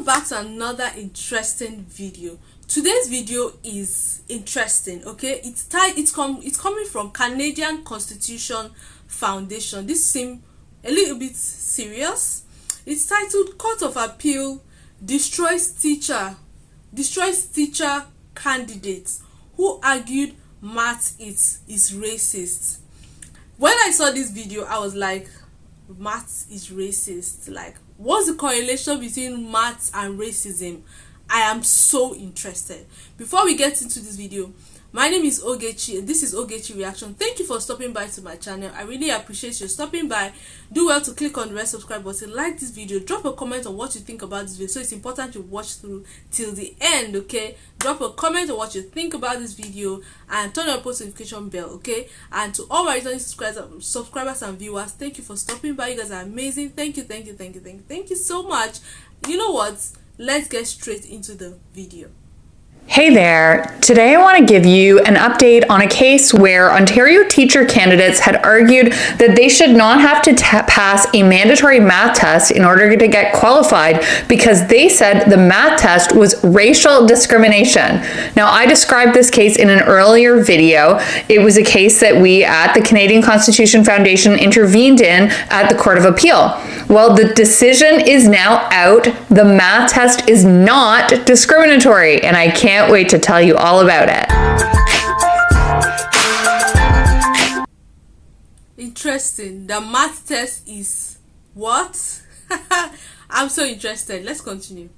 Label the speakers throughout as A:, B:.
A: Welcome back to another interesting video. Today's video is interesting, okay? It's coming from Canadian Constitution Foundation. This seems a little bit serious. It's titled Court of Appeal destroys teacher candidates who argued math is racist. When I saw this video, I was like, math is racist? Like, what's the correlation between math and racism? I am so interested. Before we get into this video, my name is Ogechi and this is Ogechi Reaction. Thank you for stopping by to my channel. I really appreciate you stopping by. Do well to click on the red subscribe button, like this video, drop a comment on what you think about this video. So it's important you watch through till the end, okay? Drop a comment on what you think about this video and turn on your post notification bell, okay? And to all my returning subscribers and viewers, thank you for stopping by. You guys are amazing. Thank you so much. You know what? Let's get straight into the video.
B: Hey there! Today I want to give you an update on a case where Ontario teacher candidates had argued that they should not have to pass a mandatory math test in order to get qualified because they said the math test was racial discrimination. Now, I described this case in an earlier video. It was a case that we at the Canadian Constitution Foundation intervened in at the Court of Appeal. Well, the decision is now out. The math test is not discriminatory, and I can't wait to tell you all about it.
A: Interesting. The math test is what? I'm so interested. Let's continue.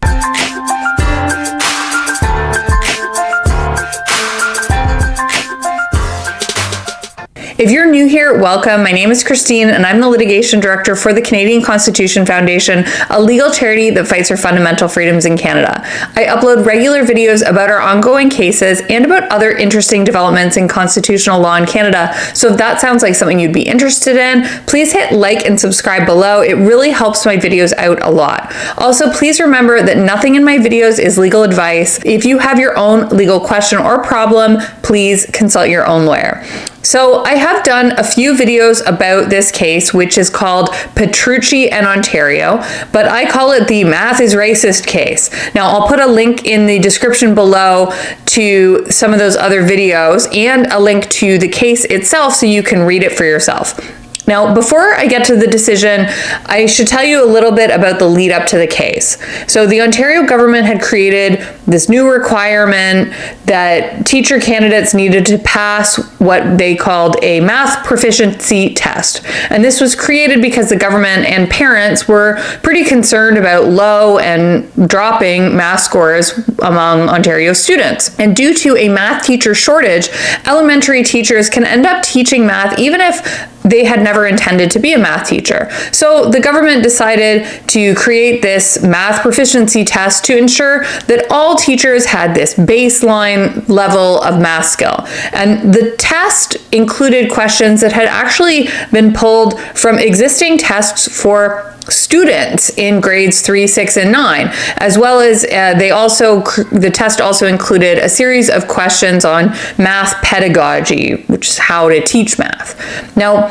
B: If you're new here, welcome. My name is Christine and I'm the litigation director for the Canadian Constitution Foundation, a legal charity that fights for fundamental freedoms in Canada. I upload regular videos about our ongoing cases and about other interesting developments in constitutional law in Canada. So if that sounds like something you'd be interested in, please hit like and subscribe below. It really helps my videos out a lot. Also, please remember that nothing in my videos is legal advice. If you have your own legal question or problem, please consult your own lawyer. So I have done a few videos about this case, which is called Petrucci and Ontario, but I call it the Math is Racist case. Now, I'll put a link in the description below to some of those other videos and a link to the case itself so you can read it for yourself. Now, before I get to the decision, I should tell you a little bit about the lead up to the case. So the Ontario government had created this new requirement that teacher candidates needed to pass what they called a math proficiency test. And this was created because the government and parents were pretty concerned about low and dropping math scores among Ontario students. And due to a math teacher shortage, elementary teachers can end up teaching math even if they had never intended to be a math teacher. So the government decided to create this math proficiency test to ensure that all teachers had this baseline level of math skill. And the test included questions that had actually been pulled from existing tests for students in grades 3, 6, and 9, as well as the test also included a series of questions on math pedagogy, which is how to teach math. Now,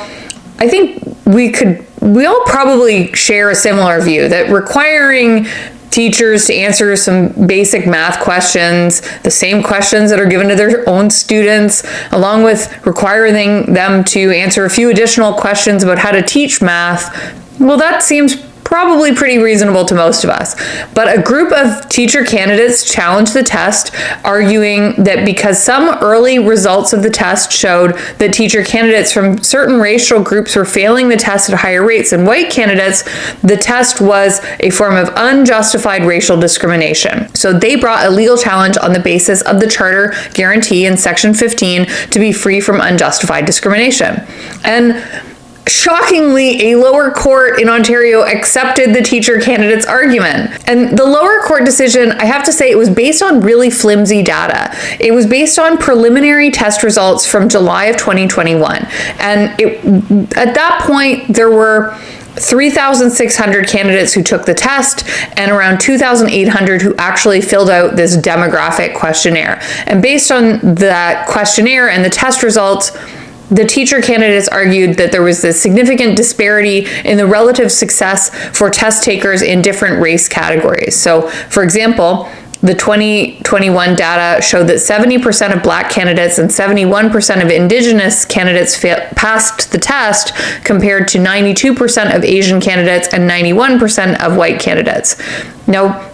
B: I think we all probably share a similar view that requiring teachers to answer some basic math questions, the same questions that are given to their own students, along with requiring them to answer a few additional questions about how to teach math, well, that seems probably pretty reasonable to most of us. But a group of teacher candidates challenged the test, arguing that because some early results of the test showed that teacher candidates from certain racial groups were failing the test at higher rates than white candidates, the test was a form of unjustified racial discrimination. So they brought a legal challenge on the basis of the Charter guarantee in Section 15 to be free from unjustified discrimination. And shockingly, a lower court in Ontario accepted the teacher candidate's argument. And the lower court decision, I have to say, it was based on really flimsy data. It was based on preliminary test results from July of 2021. And at that point, there were 3,600 candidates who took the test and around 2,800 who actually filled out this demographic questionnaire. And based on that questionnaire and the test results, the teacher candidates argued that there was this significant disparity in the relative success for test takers in different race categories. So, for example, the 2021 data showed that 70% of Black candidates and 71% of Indigenous candidates passed the test, compared to 92% of Asian candidates and 91% of white candidates. Now,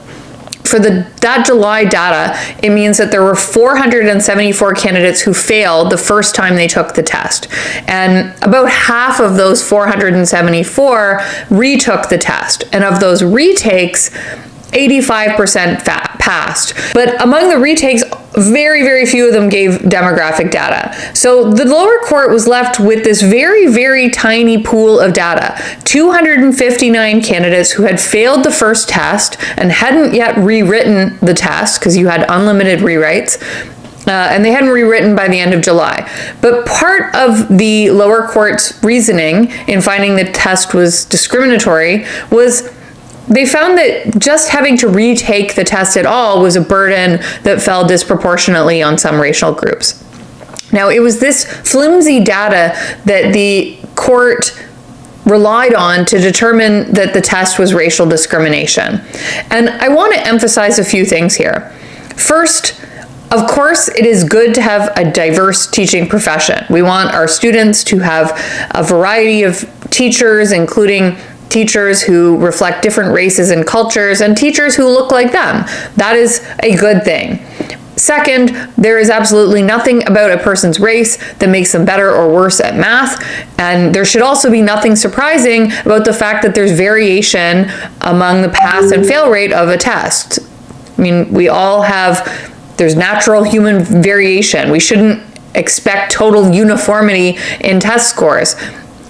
B: for that July data, it means that there were 474 candidates who failed the first time they took the test. And about half of those 474 retook the test. And of those retakes, 85% passed. But among the retakes, very, very few of them gave demographic data. So the lower court was left with this very, very tiny pool of data. 259 candidates who had failed the first test and hadn't yet rewritten the test, because you had unlimited rewrites. And they hadn't rewritten by the end of July. But part of the lower court's reasoning in finding the test was discriminatory was they found that just having to retake the test at all was a burden that fell disproportionately on some racial groups. Now, it was this flimsy data that the court relied on to determine that the test was racial discrimination. And I want to emphasize a few things here. First, of course, it is good to have a diverse teaching profession. We want our students to have a variety of teachers, including teachers who reflect different races and cultures, and teachers who look like them. That is a good thing. Second, there is absolutely nothing about a person's race that makes them better or worse at math, and there should also be nothing surprising about the fact that there's variation among the pass and fail rate of a test. I mean, there's natural human variation. We shouldn't expect total uniformity in test scores.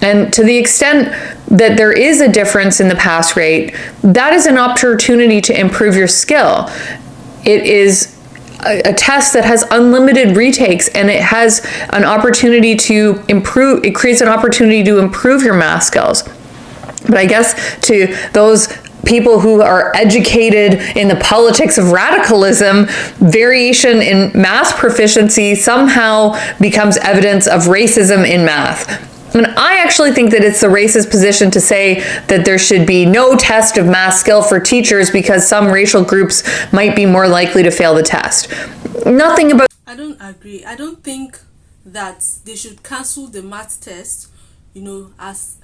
B: And to the extent that there is a difference in the pass rate, that is an opportunity to improve your skill. It is a test that has unlimited retakes, and it has an opportunity to improve, it creates an opportunity to improve your math skills. But I guess to those people who are educated in the politics of radicalism, variation in math proficiency somehow becomes evidence of racism in math. And I actually think that it's the racist position to say that there should be no test of math skill for teachers because some racial groups might be more likely to fail the test. Nothing about...
A: I don't agree. I don't think that they should cancel the math test, as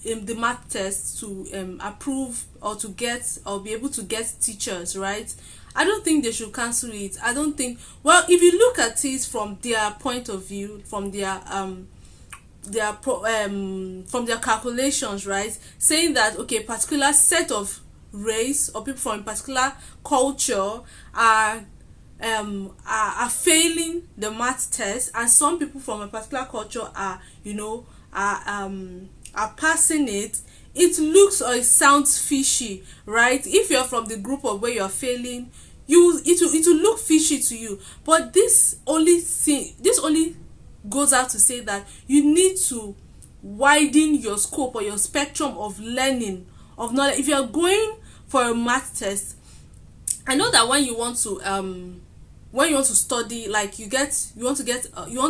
A: in the math test to approve or to get or be able to get teachers, right? I don't think they should cancel it. I don't think, well, if you look at it from their point of view, from their calculations, right, saying that okay, particular set of race or people from a particular culture are failing the math test, and some people from a particular culture are passing it. It looks or it sounds fishy, right? If you're from the group of where you're failing, it will look fishy to you. But this only goes out to say that you need to widen your scope or your spectrum of learning, of knowledge. If you're going for a math test, I know that when you want to study, like you want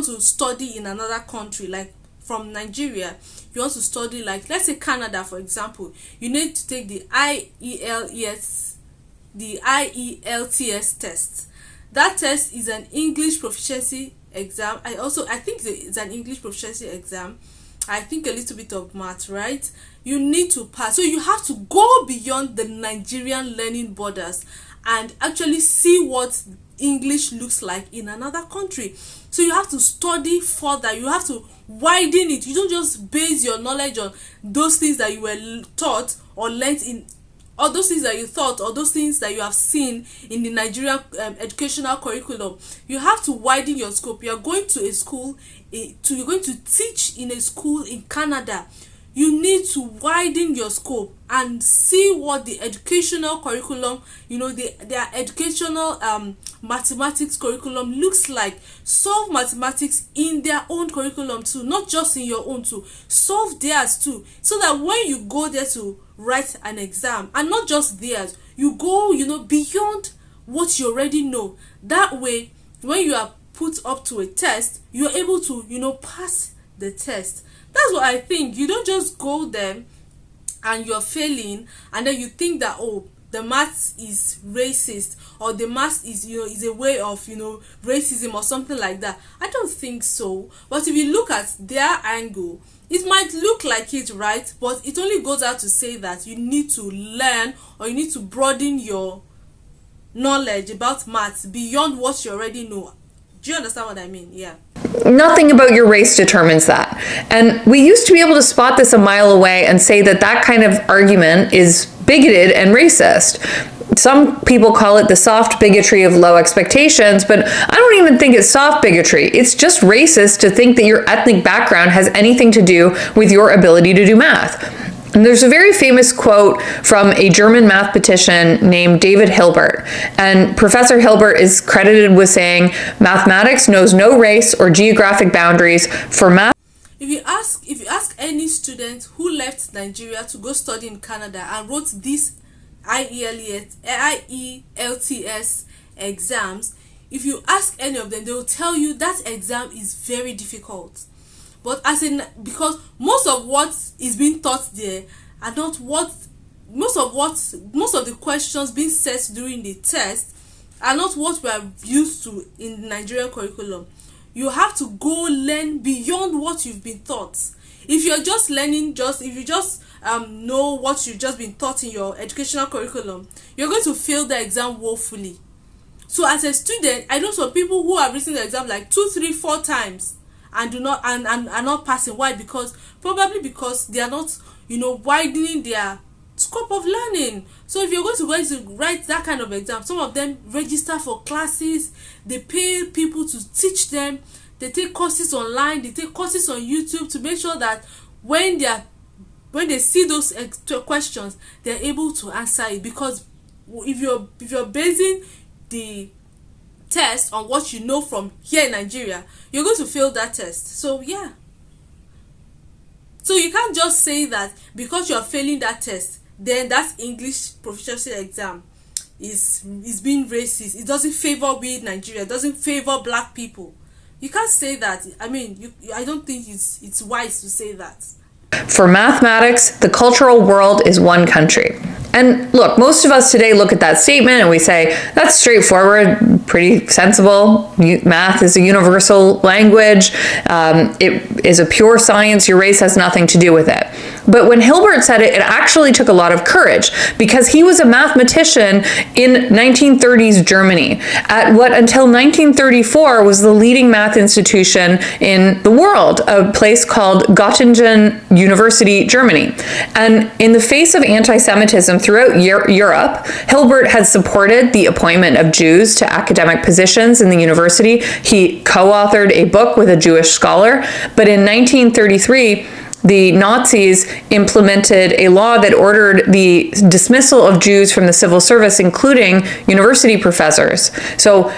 A: to study in another country, like from Nigeria, you want to study, like let's say Canada, for example, you need to take the IELTS test. That test is an English proficiency exam. I think it's an English proficiency exam. I think a little bit of math, right? You need to pass. So you have to go beyond the Nigerian learning borders and actually see what English looks like in another country. So you have to study further. You have to widen it. You don't just base your knowledge on those things that you were taught or learnt in, or those things that you thought, or those things that you have seen in the Nigerian educational curriculum. You have to widen your scope. You're going to a school, you're going to teach in a school in Canada. You need to widen your scope and see what the educational curriculum, their educational mathematics curriculum looks like. Solve mathematics in their own curriculum too, not just in your own too. Solve theirs too, so that when you go there to write an exam, and not just theirs, you go beyond what you already know. That way, when you are put up to a test, you're able to pass the test. That's what I think. You don't just go there and you're failing and then you think that, oh, the maths is racist, or the maths is, is a way of, racism or something like that. I don't think so. But if you look at their angle, it might look like it, right? But it only goes out to say that you need to learn, or you need to broaden your knowledge about maths beyond what you already know. Do you understand what I mean? Yeah.
B: Nothing about your race determines that. And we used to be able to spot this a mile away and say that that kind of argument is bigoted and racist. Some people call it the soft bigotry of low expectations, but I don't even think it's soft bigotry. It's just racist to think that your ethnic background has anything to do with your ability to do math. And there's a very famous quote from a German mathematician named David Hilbert. And Professor Hilbert is credited with saying, "Mathematics knows no race or geographic boundaries. For math..."
A: If you ask any student who left Nigeria to go study in Canada and wrote these IELTS exams, if you ask any of them, they will tell you that exam is very difficult. But because most of what is being taught there are not most of the questions being set during the test are not what we are used to in the Nigerian curriculum. You have to go learn beyond what you've been taught. If you're just learning, if you just know what you've just been taught in your educational curriculum, you're going to fail the exam woefully. So as a student, I know some people who have written the exam like 2, 3, 4 times and are not passing. Why? Probably because they are not, widening their scope of learning. So if you're going to write that kind of exam, some of them register for classes, they pay people to teach them, they take courses online, they take courses on YouTube to make sure that when they see those questions, they're able to answer it. Because if you're basing the test on what you know from here in Nigeria, you're going to fail that test. So yeah. So you can't just say that because you're failing that test, then that English proficiency exam is being racist. It doesn't favor we in Nigeria. It doesn't favor black people. You can't say that. I mean, I don't think it's wise to say that.
B: For mathematics, the cultural world is one country. And look, most of us today look at that statement and we say, that's straightforward, pretty sensible. Math is a universal language. It is a pure science. Your race has nothing to do with it. But when Hilbert said it, it actually took a lot of courage, because he was a mathematician in 1930s Germany at what until 1934 was the leading math institution in the world, a place called Göttingen University, Germany. And in the face of anti-Semitism throughout Europe, Hilbert had supported the appointment of Jews to academic positions in the university. He co-authored a book with a Jewish scholar, but in 1933, the Nazis implemented a law that ordered the dismissal of Jews from the civil service, including university professors. So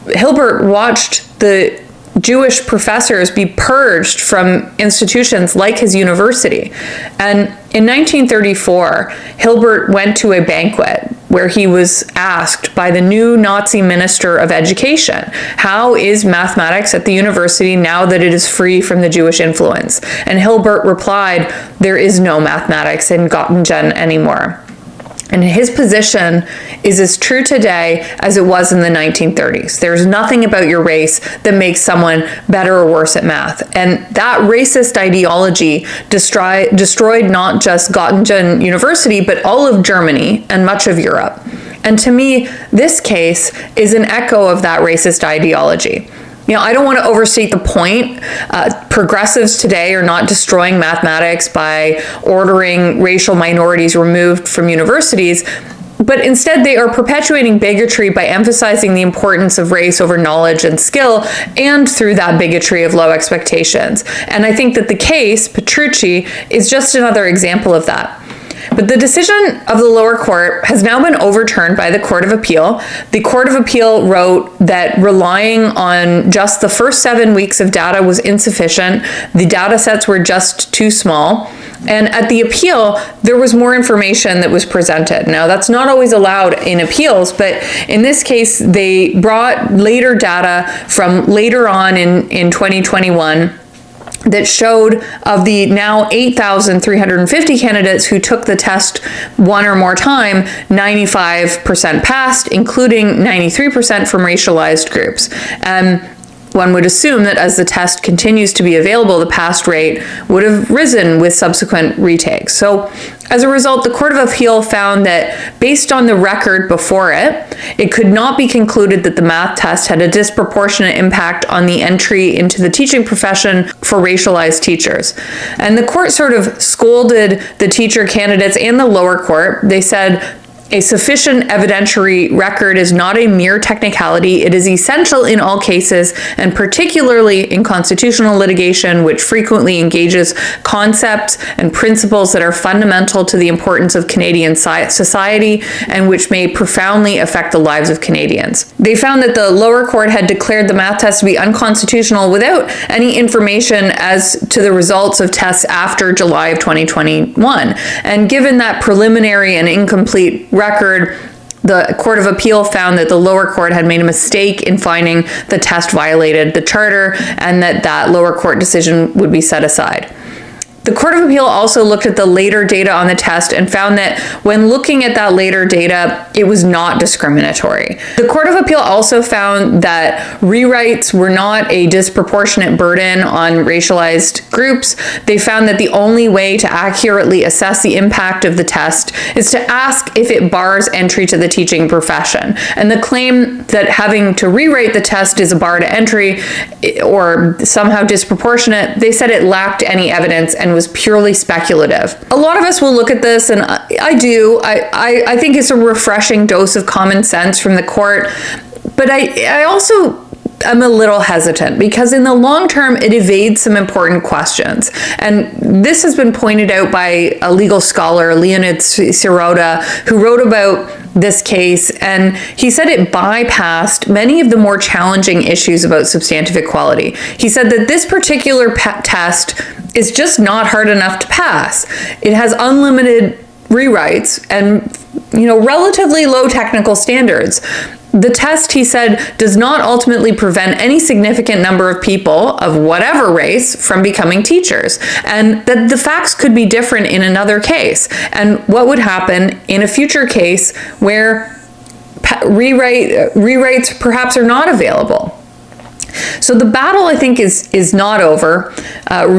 B: Hilbert watched the Jewish professors be purged from institutions like his university. And in 1934, Hilbert went to a banquet where he was asked by the new Nazi Minister of Education, how is mathematics at the university now that it is free from the Jewish influence? And Hilbert replied, there is no mathematics in Göttingen anymore. And his position is as true today as it was in the 1930s. There's nothing about your race that makes someone better or worse at math. And that racist ideology destroyed not just Göttingen University, but all of Germany and much of Europe. And to me, this case is an echo of that racist ideology. I don't want to overstate the point. Progressives today are not destroying mathematics by ordering racial minorities removed from universities, but instead they are perpetuating bigotry by emphasizing the importance of race over knowledge and skill, and through that bigotry of low expectations. And I think that the case, Petrucci, is just another example of that. But the decision of the lower court has now been overturned by the Court of Appeal. The Court of Appeal wrote that relying on just the first 7 weeks of data was insufficient. The data sets were just too small. And at the appeal, there was more information that was presented. Now, that's not always allowed in appeals, but in this case, they brought later data from later on in 2021, that showed of the now 8,350 candidates who took the test one or more time, 95% passed, including 93% from racialized groups. One would assume that as the test continues to be available, the pass rate would have risen with subsequent retakes. So as a result, the Court of Appeal found that based on the record before it, it could not be concluded that the math test had a disproportionate impact on the entry into the teaching profession for racialized teachers. And the court sort of scolded the teacher candidates and the lower court. They said, a sufficient evidentiary record is not a mere technicality. It is essential in all cases, and particularly in constitutional litigation, which frequently engages concepts and principles that are fundamental to the importance of Canadian society and which may profoundly affect the lives of Canadians. They found that the lower court had declared the math test to be unconstitutional without any information as to the results of tests after July of 2021. And given that preliminary and incomplete record, the Court of Appeal found that the lower court had made a mistake in finding the test violated the charter and that lower court decision would be set aside. The Court of Appeal also looked at the later data on the test and found that when looking at that later data, it was not discriminatory. The Court of Appeal also found that rewrites were not a disproportionate burden on racialized groups. They found that the only way to accurately assess the impact of the test is to ask if it bars entry to the teaching profession. And the claim that having to rewrite the test is a bar to entry or somehow disproportionate, they said it lacked any evidence and was purely speculative. A lot of us will look at this, and I do. I think it's a refreshing dose of common sense from the court, but I also I'm a little hesitant because in the long term, it evades some important questions. And this has been pointed out by a legal scholar, Leonid Sirota, who wrote about this case, and he said it bypassed many of the more challenging issues about substantive equality. He said that this particular test is just not hard enough to pass. It has unlimited rewrites and, relatively low technical standards. The test, he said, does not ultimately prevent any significant number of people of whatever race from becoming teachers, and that the facts could be different in another case, and what would happen in a future case where rewrites perhaps are not available. So the battle, I think, is not over.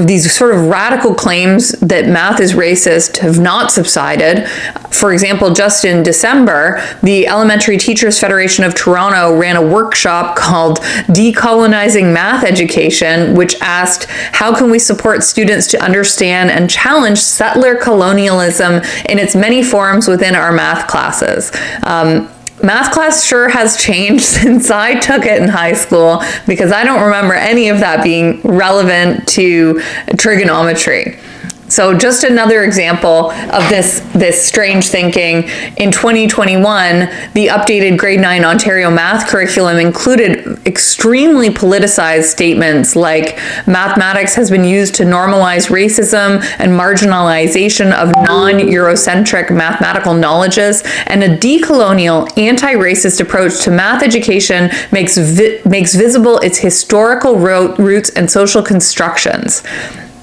B: These sort of radical claims that math is racist have not subsided. For example, just in December, the Elementary Teachers Federation of Toronto ran a workshop called Decolonizing Math Education, which asked, how can we support students to understand and challenge settler colonialism in its many forms within our math classes? Math class sure has changed since I took it in high school, because I don't remember any of that being relevant to trigonometry. So just another example of this strange thinking. In 2021, the updated grade 9 Ontario math curriculum included extremely politicized statements like mathematics has been used to normalize racism and marginalization of non-Eurocentric mathematical knowledges, and a decolonial, anti-racist approach to math education makes visible its historical roots and social constructions.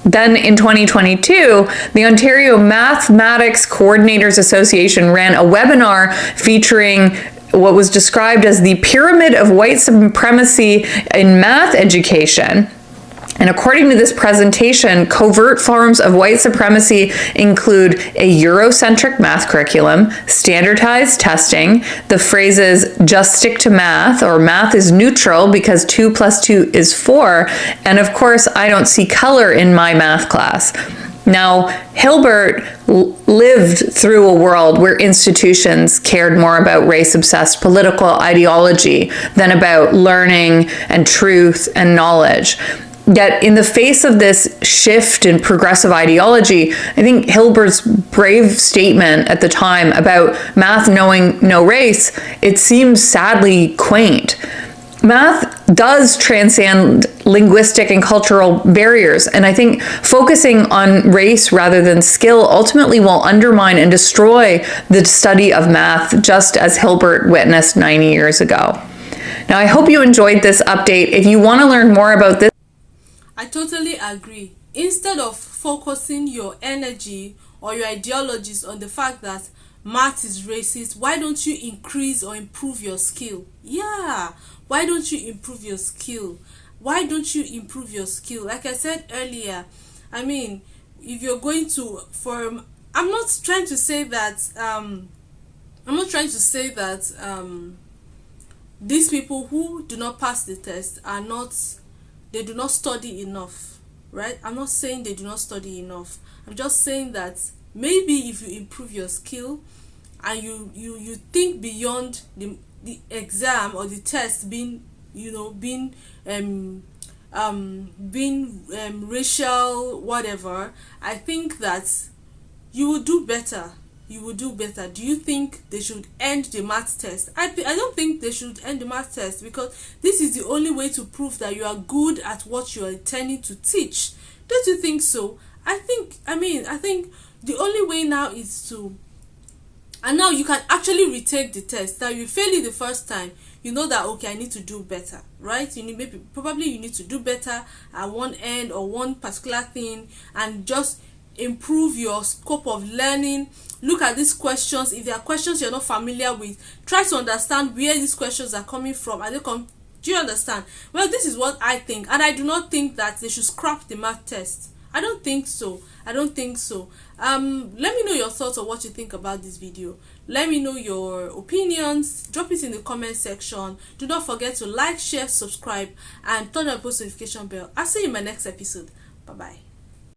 B: Then in 2022, the Ontario Mathematics Coordinators Association ran a webinar featuring what was described as the pyramid of white supremacy in math education. And according to this presentation, covert forms of white supremacy include a Eurocentric math curriculum, standardized testing, the phrases just stick to math, or math is neutral because 2 + 2 is 4, and of course, I don't see color in my math class. Now, Hilbert lived through a world where institutions cared more about race-obsessed political ideology than about learning and truth and knowledge. Yet in the face of this shift in progressive ideology, I think Hilbert's brave statement at the time about math knowing no race, it seems sadly quaint. Math does transcend linguistic and cultural barriers, and I think focusing on race rather than skill ultimately will undermine and destroy the study of math, just as Hilbert witnessed 90 years ago. Now, I hope you enjoyed this update. If you want to learn more about this,
A: I totally agree. Instead of focusing your energy or your ideologies on the fact that math is racist, why don't you increase or improve your skill? Yeah, why don't you improve your skill? Why don't you improve your skill? Like I said earlier, I mean, if you're going to form, I'm not trying to say that these people who do not pass the test are not, they do not study enough, right? I'm not saying they do not study enough. I'm just saying that maybe if you improve your skill and you think beyond the exam or the test being, racial, whatever, I think that you will do better. You will do better. Do you think they should end the math test? I don't think they should end the math test, because this is the only way to prove that you are good at what you are intending to teach. Don't you think so? I think the only way now is to, and now you can actually retake the test. Now you fail it the first time, you know that, okay, I need to do better, right? You need, probably you need to do better at one end or one particular thing, and just improve your scope of learning. Look at these questions. If there are questions you're not familiar with, try to understand where these questions are coming from. Are they do you understand? Well, this is what I think, and I do not think that they should scrap the math test. I don't think so. Let me know your thoughts on what you think about this video. Let me know your opinions. Drop it in the comment section. Do not forget to like, share, subscribe, and turn on the post notification bell. I'll see you in my next episode. Bye bye.